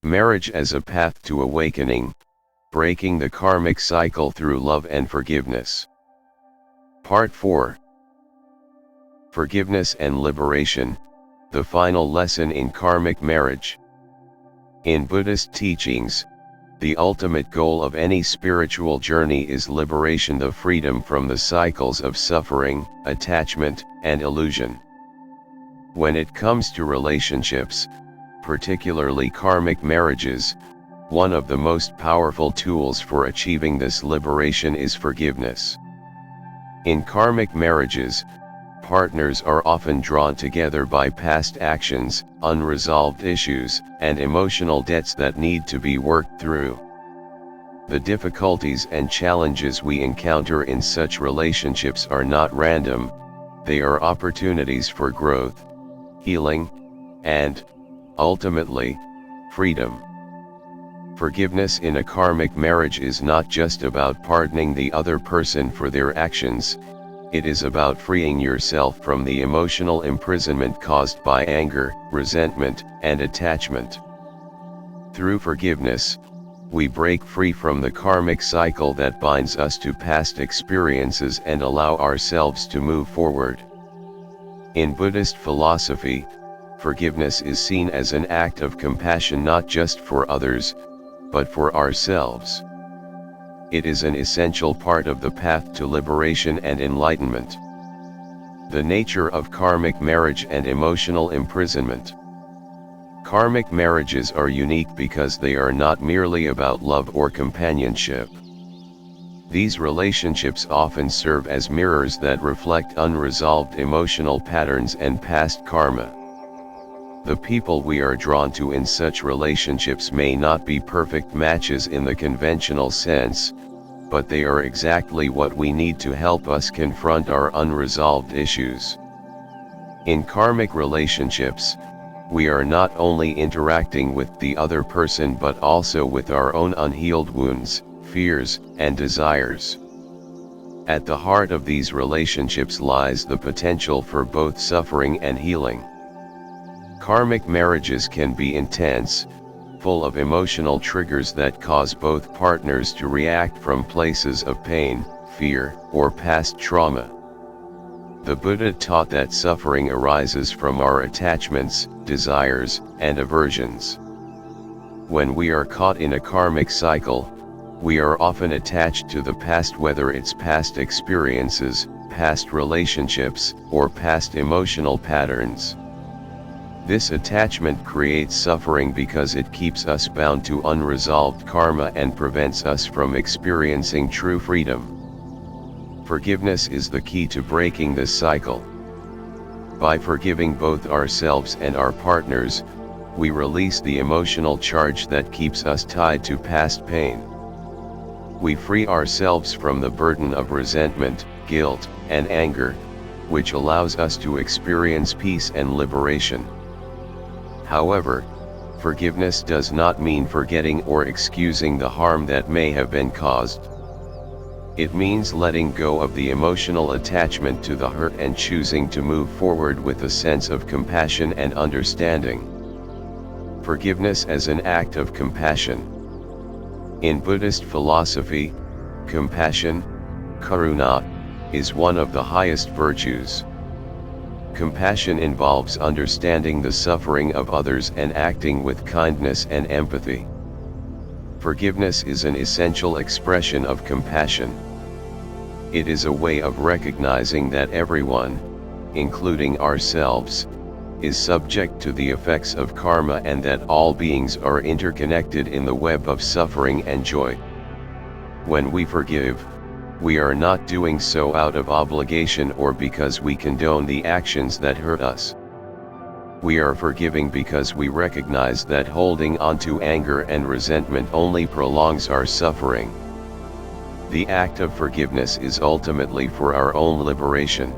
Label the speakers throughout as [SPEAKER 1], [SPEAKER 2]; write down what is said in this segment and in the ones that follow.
[SPEAKER 1] Marriage as a path to awakening, breaking the karmic cycle through love and forgiveness. Part 4. Forgiveness and liberation, the final lesson in karmic marriage. In Buddhist teachings, the ultimate goal of any spiritual journey is liberation, the freedom from the cycles of suffering, attachment, and illusion. When it comes to relationships, particularly karmic marriages, one of the most powerful tools for achieving this liberation is forgiveness. In karmic marriages, partners are often drawn together by past actions, unresolved issues, and emotional debts that need to be worked through. The difficulties and challenges we encounter in such relationships are not random, they are opportunities for growth, healing, and, ultimately, freedom. Forgiveness in a karmic marriage is not just about pardoning the other person for their actions, it is about freeing yourself from the emotional imprisonment caused by anger, resentment, and attachment. Through forgiveness, we break free from the karmic cycle that binds us to past experiences and allow ourselves to move forward. In Buddhist philosophy, forgiveness is seen as an act of compassion not just for others, but for ourselves. It is an essential part of the path to liberation and enlightenment. The nature of karmic marriage and emotional imprisonment. Karmic marriages are unique because they are not merely about love or companionship. These relationships often serve as mirrors that reflect unresolved emotional patterns and past karma. The people we are drawn to in such relationships may not be perfect matches in the conventional sense, but they are exactly what we need to help us confront our unresolved issues. In karmic relationships, we are not only interacting with the other person but also with our own unhealed wounds, fears, and desires. At the heart of these relationships lies the potential for both suffering and healing. Karmic marriages can be intense, full of emotional triggers that cause both partners to react from places of pain, fear, or past trauma. The Buddha taught that suffering arises from our attachments, desires, and aversions. When we are caught in a karmic cycle, we are often attached to the past, whether it's past experiences, past relationships, or past emotional patterns. This attachment creates suffering because it keeps us bound to unresolved karma and prevents us from experiencing true freedom. Forgiveness is the key to breaking this cycle. By forgiving both ourselves and our partners, we release the emotional charge that keeps us tied to past pain. We free ourselves from the burden of resentment, guilt, and anger, which allows us to experience peace and liberation. However, forgiveness does not mean forgetting or excusing the harm that may have been caused. It means letting go of the emotional attachment to the hurt and choosing to move forward with a sense of compassion and understanding. Forgiveness as an act of compassion. In Buddhist philosophy, compassion, karuna, is one of the highest virtues. Compassion involves understanding the suffering of others and acting with kindness and empathy. Forgiveness is an essential expression of compassion. It is a way of recognizing that everyone, including ourselves, is subject to the effects of karma and that all beings are interconnected in the web of suffering and joy. When we forgive, we are not doing so out of obligation or because we condone the actions that hurt us. We are forgiving because we recognize that holding on to anger and resentment only prolongs our suffering. The act of forgiveness is ultimately for our own liberation.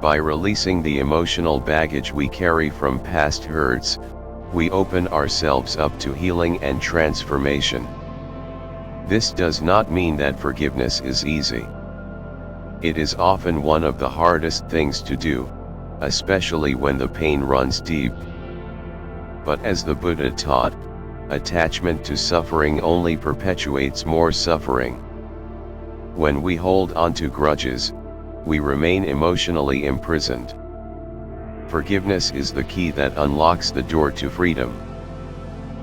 [SPEAKER 1] By releasing the emotional baggage we carry from past hurts, we open ourselves up to healing and transformation. This does not mean that forgiveness is easy. It is often one of the hardest things to do, especially when the pain runs deep. But as the Buddha taught, attachment to suffering only perpetuates more suffering. When we hold onto grudges, we remain emotionally imprisoned. Forgiveness is the key that unlocks the door to freedom.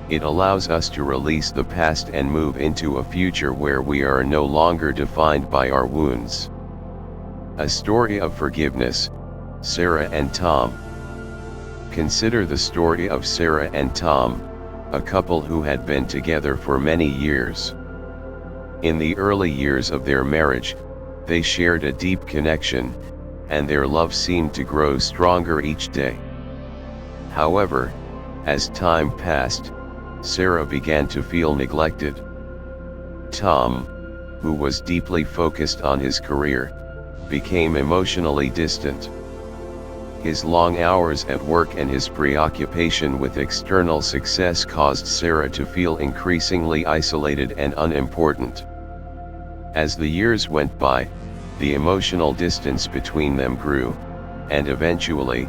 [SPEAKER 1] It allows us to release the past and move into a future where we are no longer defined by our wounds. A story of forgiveness, Sarah and Tom. Consider the story of Sarah and Tom, a couple who had been together for many years. In the early years of their marriage, they shared a deep connection, and their love seemed to grow stronger each day. However, as time passed, Sarah began to feel neglected. Tom, who was deeply focused on his career, became emotionally distant. His long hours at work and his preoccupation with external success caused Sarah to feel increasingly isolated and unimportant. As the years went by, the emotional distance between them grew, and eventually,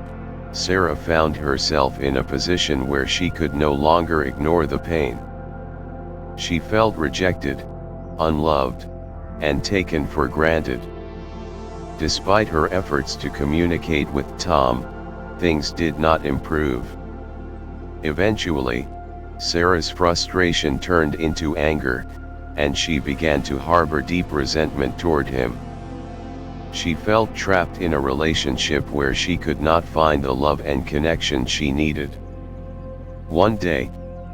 [SPEAKER 1] Sarah found herself in a position where she could no longer ignore the pain. She felt rejected, unloved, and taken for granted. Despite her efforts to communicate with Tom, things did not improve. Eventually, Sarah's frustration turned into anger, and she began to harbor deep resentment toward him. She felt trapped in a relationship where she could not find the love and connection she needed. One day,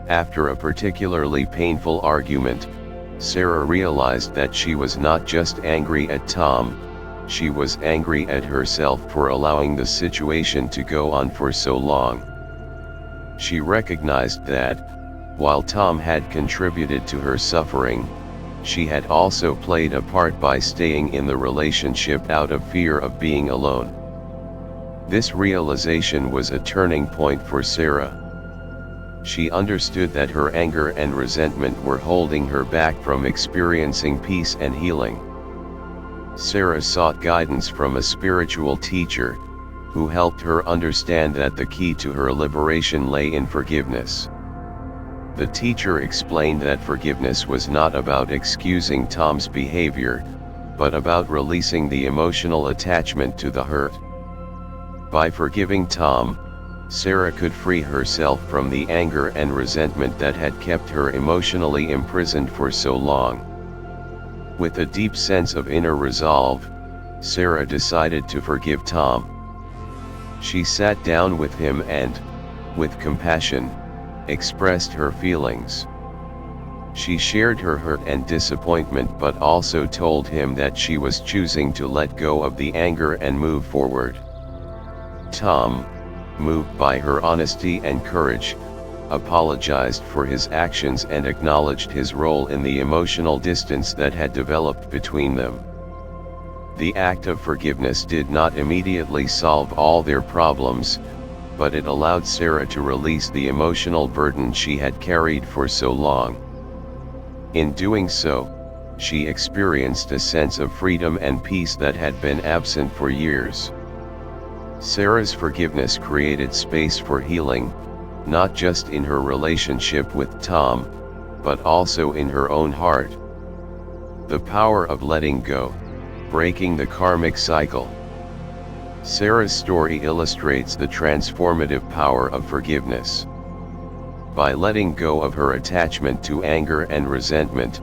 [SPEAKER 1] after a particularly painful argument, Sarah realized that she was not just angry at Tom, she was angry at herself for allowing the situation to go on for so long. She recognized that, while Tom had contributed to her suffering, she had also played a part by staying in the relationship out of fear of being alone. This realization was a turning point for Sarah. She understood that her anger and resentment were holding her back from experiencing peace and healing. Sarah sought guidance from a spiritual teacher, who helped her understand that the key to her liberation lay in forgiveness. The teacher explained that forgiveness was not about excusing Tom's behavior, but about releasing the emotional attachment to the hurt. By forgiving Tom, Sarah could free herself from the anger and resentment that had kept her emotionally imprisoned for so long. With a deep sense of inner resolve, Sarah decided to forgive Tom. She sat down with him and, with compassion, expressed her feelings. She shared her hurt and disappointment, but also told him that she was choosing to let go of the anger and move forward. Tom, moved by her honesty and courage, apologized for his actions and acknowledged his role in the emotional distance that had developed between them. The act of forgiveness did not immediately solve all their problems, but it allowed Sarah to release the emotional burden she had carried for so long. In doing so, she experienced a sense of freedom and peace that had been absent for years. Sarah's forgiveness created space for healing, not just in her relationship with Tom, but also in her own heart. The power of letting go, breaking the karmic cycle. Sarah's story illustrates the transformative power of forgiveness. By letting go of her attachment to anger and resentment,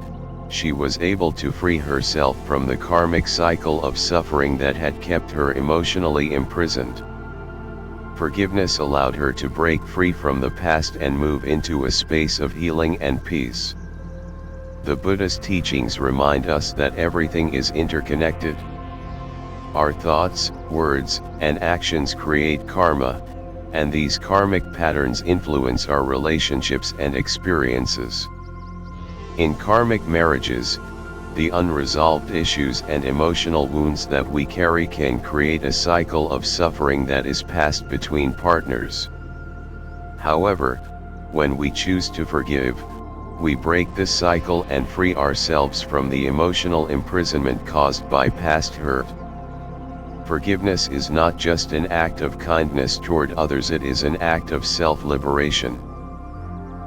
[SPEAKER 1] she was able to free herself from the karmic cycle of suffering that had kept her emotionally imprisoned. Forgiveness allowed her to break free from the past and move into a space of healing and peace. The Buddhist teachings remind us that everything is interconnected. Our thoughts, words, and actions create karma, and these karmic patterns influence our relationships and experiences. In karmic marriages, the unresolved issues and emotional wounds that we carry can create a cycle of suffering that is passed between partners. However, when we choose to forgive, we break this cycle and free ourselves from the emotional imprisonment caused by past hurt. Forgiveness is not just an act of kindness toward others, it is an act of self-liberation.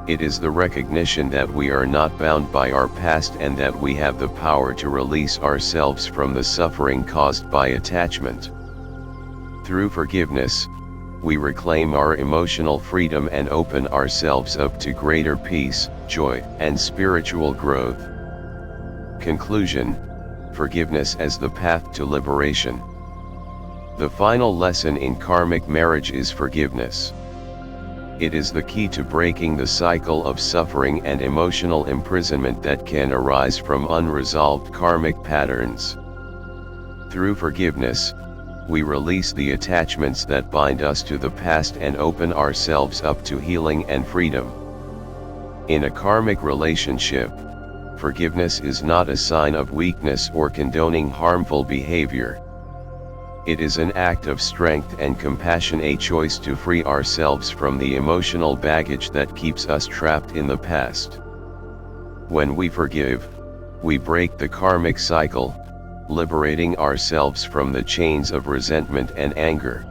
[SPEAKER 1] It is the recognition that we are not bound by our past and that we have the power to release ourselves from the suffering caused by attachment. Through forgiveness, we reclaim our emotional freedom and open ourselves up to greater peace, joy, and spiritual growth. Conclusion: forgiveness as the path to liberation. The final lesson in karmic marriage is forgiveness. It is the key to breaking the cycle of suffering and emotional imprisonment that can arise from unresolved karmic patterns. Through forgiveness, we release the attachments that bind us to the past and open ourselves up to healing and freedom. In a karmic relationship, forgiveness is not a sign of weakness or condoning harmful behavior. It is an act of strength and compassion, a choice to free ourselves from the emotional baggage that keeps us trapped in the past. When we forgive, we break the karmic cycle, liberating ourselves from the chains of resentment and anger.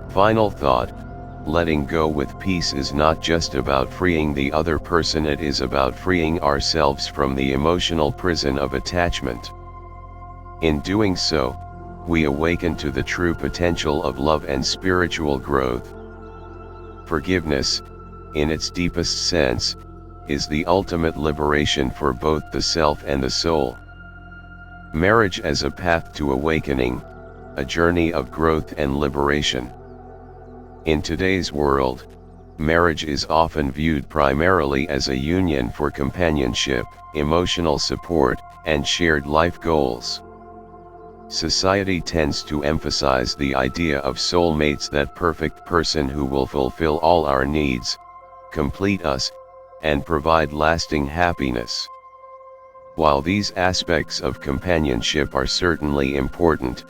[SPEAKER 1] Final thought: letting go with peace is not just about freeing the other person, it is about freeing ourselves from the emotional prison of attachment. In doing so, we awaken to the true potential of love and spiritual growth. Forgiveness, in its deepest sense, is the ultimate liberation for both the self and the soul. Marriage as a path to awakening, a journey of growth and liberation. In today's world, marriage is often viewed primarily as a union for companionship, emotional support, and shared life goals. Society tends to emphasize the idea of soulmates, that perfect person who will fulfill all our needs, complete us, and provide lasting happiness. While these aspects of companionship are certainly important,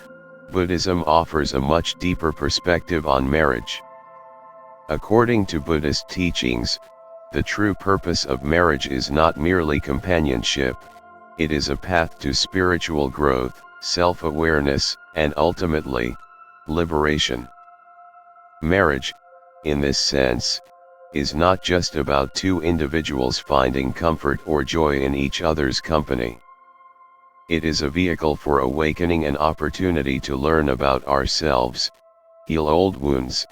[SPEAKER 1] Buddhism offers a much deeper perspective on marriage. According to Buddhist teachings, the true purpose of marriage is not merely companionship, it is a path to spiritual growth, self-awareness, and ultimately, liberation. Marriage, in this sense, is not just about two individuals finding comfort or joy in each other's company. It is a vehicle for awakening, an opportunity to learn about ourselves, heal old wounds,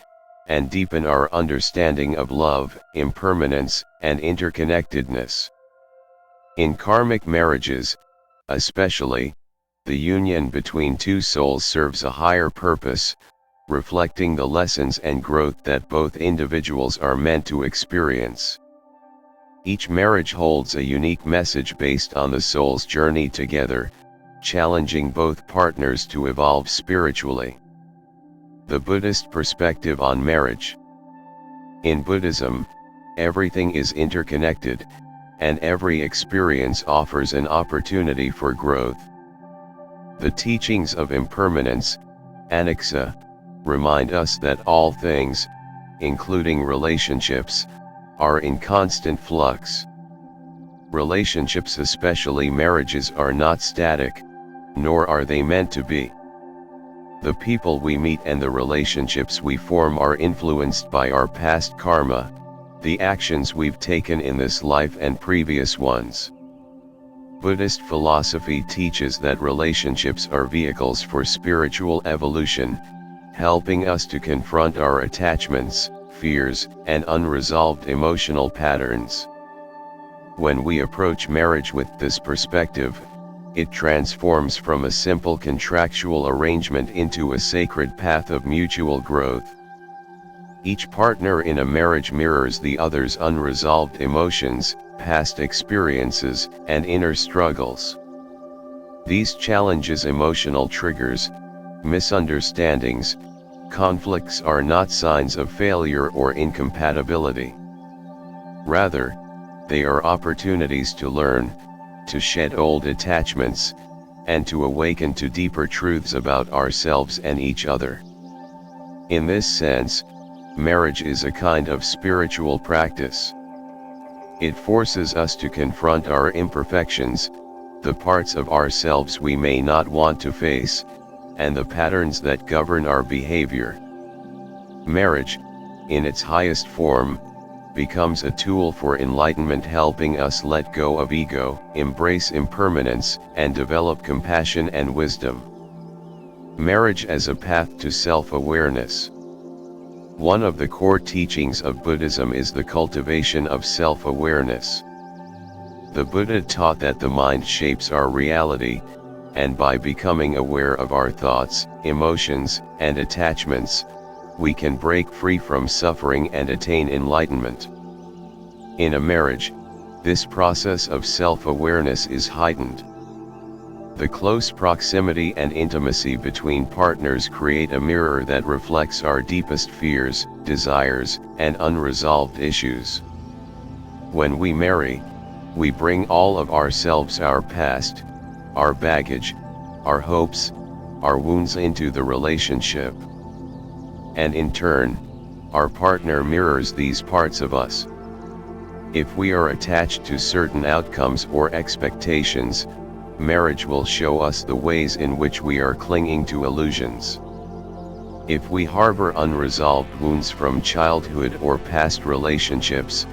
[SPEAKER 1] and deepen our understanding of love, impermanence, and interconnectedness. In karmic marriages, especially, the union between two souls serves a higher purpose, reflecting the lessons and growth that both individuals are meant to experience. Each marriage holds a unique message based on the soul's journey together, challenging both partners to evolve spiritually. The Buddhist perspective on marriage. In Buddhism, everything is interconnected, and every experience offers an opportunity for growth. The teachings of impermanence, anicca, remind us that all things, including relationships, are in constant flux. Relationships, especially marriages, are not static, nor are they meant to be. The people we meet and the relationships we form are influenced by our past karma, the actions we've taken in this life and previous ones. Buddhist philosophy teaches that relationships are vehicles for spiritual evolution, helping us to confront our attachments, fears, and unresolved emotional patterns. When we approach marriage with this perspective, it transforms from a simple contractual arrangement into a sacred path of mutual growth. Each partner in a marriage mirrors the other's unresolved emotions, past experiences, and inner struggles. These challenges, emotional triggers, misunderstandings, conflicts are not signs of failure or incompatibility. Rather, they are opportunities to learn, to shed old attachments, and to awaken to deeper truths about ourselves and each other. In this sense, marriage is a kind of spiritual practice. It forces us to confront our imperfections, the parts of ourselves we may not want to face, and the patterns that govern our behavior. Marriage, in its highest form, becomes a tool for enlightenment, helping us let go of ego, embrace impermanence, and develop compassion and wisdom. Marriage as a path to self-awareness. One of the core teachings of Buddhism is the cultivation of self-awareness. The Buddha taught that the mind shapes our reality, and by becoming aware of our thoughts, emotions, and attachments, we can break free from suffering and attain enlightenment. In a marriage, this process of self-awareness is heightened. The close proximity and intimacy between partners create a mirror that reflects our deepest fears, desires, and unresolved issues. When we marry, we bring all of ourselves, our past, our baggage, our hopes, our wounds into the relationship. And in turn, our partner mirrors these parts of us. If we are attached to certain outcomes or expectations, marriage will show us the ways in which we are clinging to illusions. If we harbor unresolved wounds from childhood or past relationships,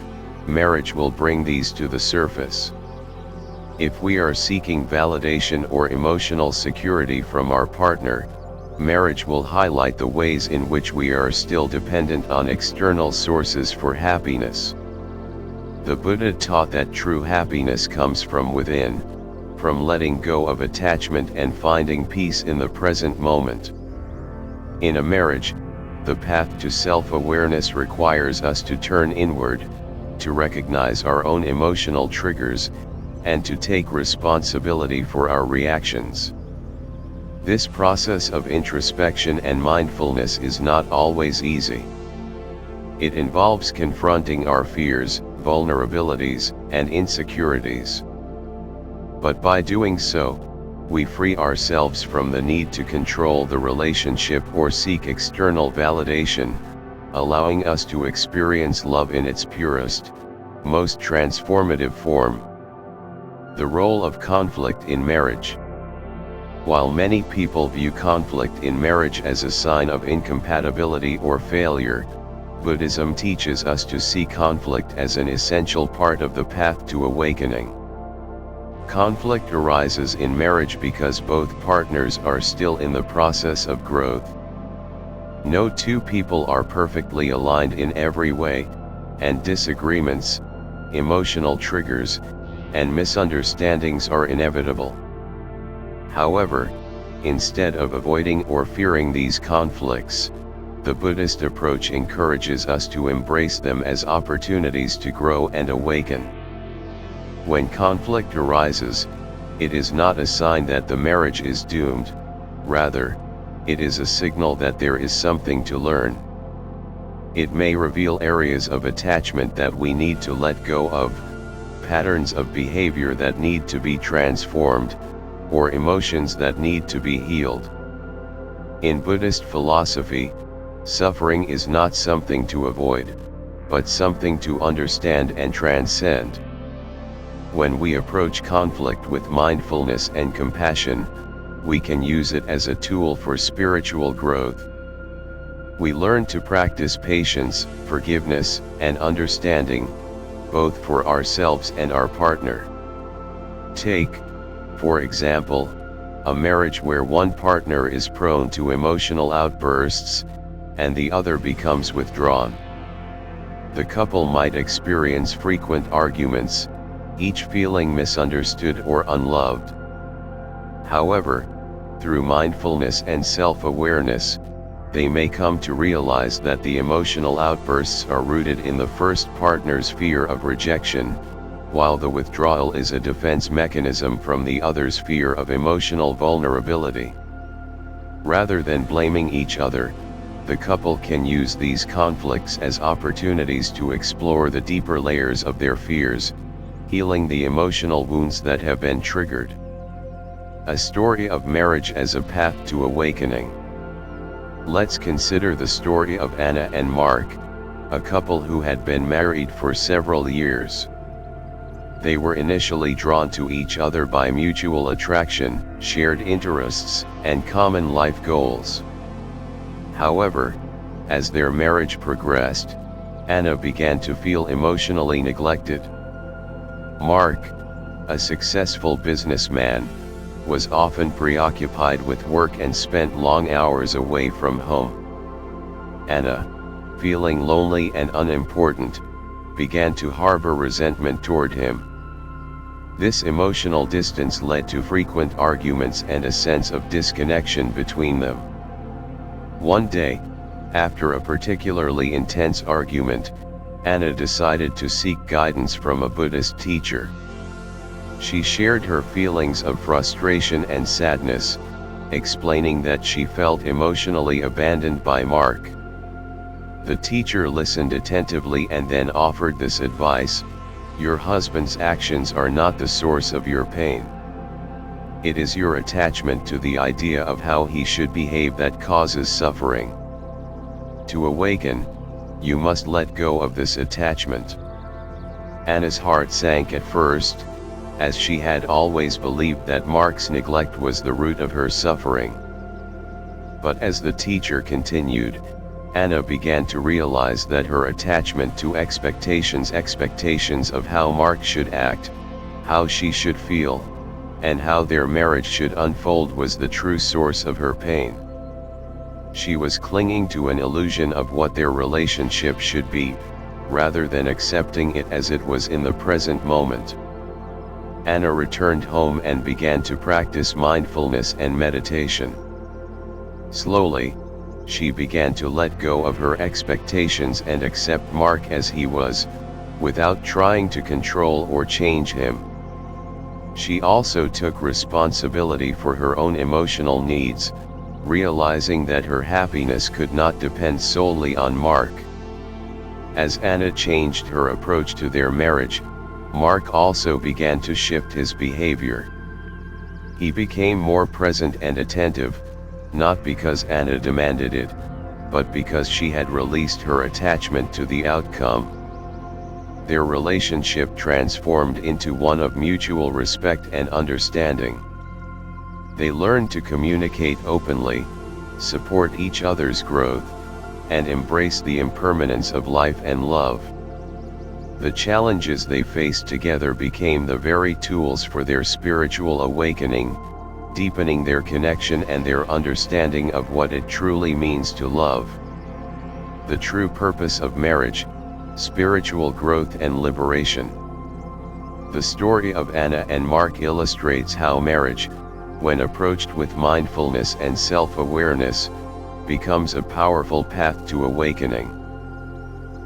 [SPEAKER 1] marriage will bring these to the surface. If we are seeking validation or emotional security from our partner, marriage will highlight the ways in which we are still dependent on external sources for happiness. The Buddha taught that true happiness comes from within, from letting go of attachment and finding peace in the present moment. In a marriage, the path to self-awareness requires us to turn inward, to recognize our own emotional triggers, and to take responsibility for our reactions. This process of introspection and mindfulness is not always easy. It involves confronting our fears, vulnerabilities, and insecurities. But by doing so, we free ourselves from the need to control the relationship or seek external validation, allowing us to experience love in its purest, most transformative form. The role of conflict in marriage. While many people view conflict in marriage as a sign of incompatibility or failure, Buddhism teaches us to see conflict as an essential part of the path to awakening. Conflict arises in marriage because both partners are still in the process of growth. No two people are perfectly aligned in every way, and disagreements, emotional triggers, and misunderstandings are inevitable. However, instead of avoiding or fearing these conflicts, the Buddhist approach encourages us to embrace them as opportunities to grow and awaken. When conflict arises, it is not a sign that the marriage is doomed, rather, it is a signal that there is something to learn. It may reveal areas of attachment that we need to let go of, patterns of behavior that need to be transformed, or emotions that need to be healed. In Buddhist philosophy, suffering is not something to avoid, but something to understand and transcend. When we approach conflict with mindfulness and compassion, we can use it as a tool for spiritual growth. We learn to practice patience, forgiveness, and understanding, both for ourselves and our partner. Take, for example, a marriage where one partner is prone to emotional outbursts, and the other becomes withdrawn. The couple might experience frequent arguments, each feeling misunderstood or unloved. However, through mindfulness and self-awareness, they may come to realize that the emotional outbursts are rooted in the first partner's fear of rejection, while the withdrawal is a defense mechanism from the other's fear of emotional vulnerability. Rather than blaming each other, the couple can use these conflicts as opportunities to explore the deeper layers of their fears, healing the emotional wounds that have been triggered. A story of marriage as a path to awakening. Let's consider the story of Anna and Mark, a couple who had been married for several years. They were initially drawn to each other by mutual attraction, shared interests, and common life goals. However, as their marriage progressed, Anna began to feel emotionally neglected. Mark, a successful businessman, was often preoccupied with work and spent long hours away from home. Anna, feeling lonely and unimportant, began to harbor resentment toward him. This emotional distance led to frequent arguments and a sense of disconnection between them. One day, after a particularly intense argument, Anna decided to seek guidance from a Buddhist teacher. She shared her feelings of frustration and sadness, explaining that she felt emotionally abandoned by Mark. The teacher listened attentively and then offered this advice: your husband's actions are not the source of your pain. It is your attachment to the idea of how he should behave that causes suffering. To awaken, you must let go of this attachment. Anna's heart sank at first, as she had always believed that Mark's neglect was the root of her suffering. But as the teacher continued, Anna began to realize that her attachment to expectations of how Mark should act, how she should feel, and how their marriage should unfold was the true source of her pain. She was clinging to an illusion of what their relationship should be, rather than accepting it as it was in the present moment. Anna returned home and began to practice mindfulness and meditation. Slowly, she began to let go of her expectations and accept Mark as he was, without trying to control or change him. She also took responsibility for her own emotional needs, realizing that her happiness could not depend solely on Mark. As Anna changed her approach to their marriage, Mark also began to shift his behavior. He became more present and attentive, not because Anna demanded it, but because she had released her attachment to the outcome. Their relationship transformed into one of mutual respect and understanding. They learned to communicate openly, support each other's growth, and embrace the impermanence of life and love. The challenges they faced together became the very tools for their spiritual awakening, deepening their connection and their understanding of what it truly means to love. The true purpose of marriage: spiritual growth and liberation. The story of Anna and Mark illustrates how marriage, when approached with mindfulness and self-awareness, becomes a powerful path to awakening.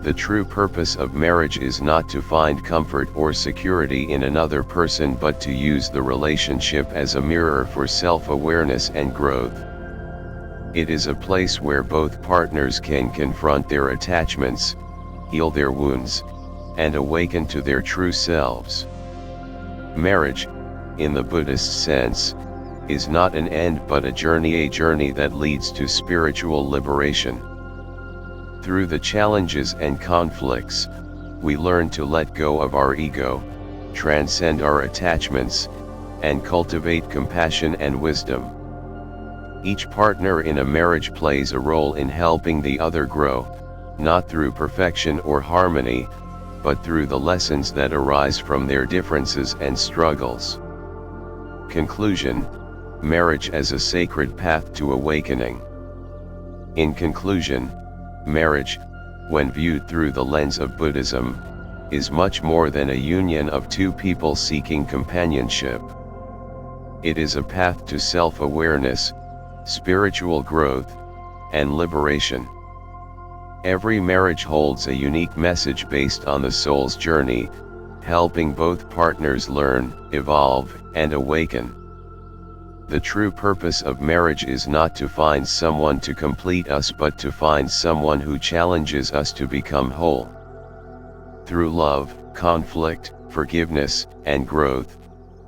[SPEAKER 1] The true purpose of marriage is not to find comfort or security in another person, but to use the relationship as a mirror for self-awareness and growth. It is a place where both partners can confront their attachments, heal their wounds, and awaken to their true selves. Marriage, in the Buddhist sense, is not an end but a journey that leads to spiritual liberation. Through the challenges and conflicts, we learn to let go of our ego, transcend our attachments, and cultivate compassion and wisdom. Each partner in a marriage plays a role in helping the other grow, not through perfection or harmony, but through the lessons that arise from their differences and struggles. Conclusion: marriage as a sacred path to awakening. In conclusion, marriage, when viewed through the lens of Buddhism, is much more than a union of two people seeking companionship. It is a path to self-awareness, spiritual growth, and liberation. Every marriage holds a unique message based on the soul's journey, helping both partners learn, evolve, and awaken. The true purpose of marriage is not to find someone to complete us, but to find someone who challenges us to become whole. Through love, conflict, forgiveness, and growth,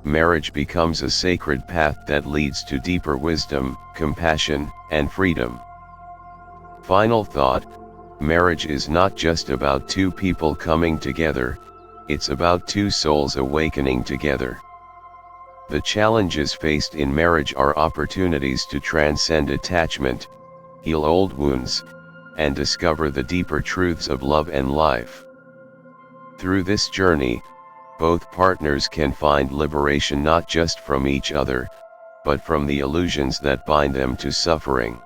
[SPEAKER 1] marriage becomes a sacred path that leads to deeper wisdom, compassion, and freedom. Final thought: marriage is not just about two people coming together, it's about two souls awakening together. The challenges faced in marriage are opportunities to transcend attachment, heal old wounds, and discover the deeper truths of love and life. Through this journey, both partners can find liberation not just from each other, but from the illusions that bind them to suffering.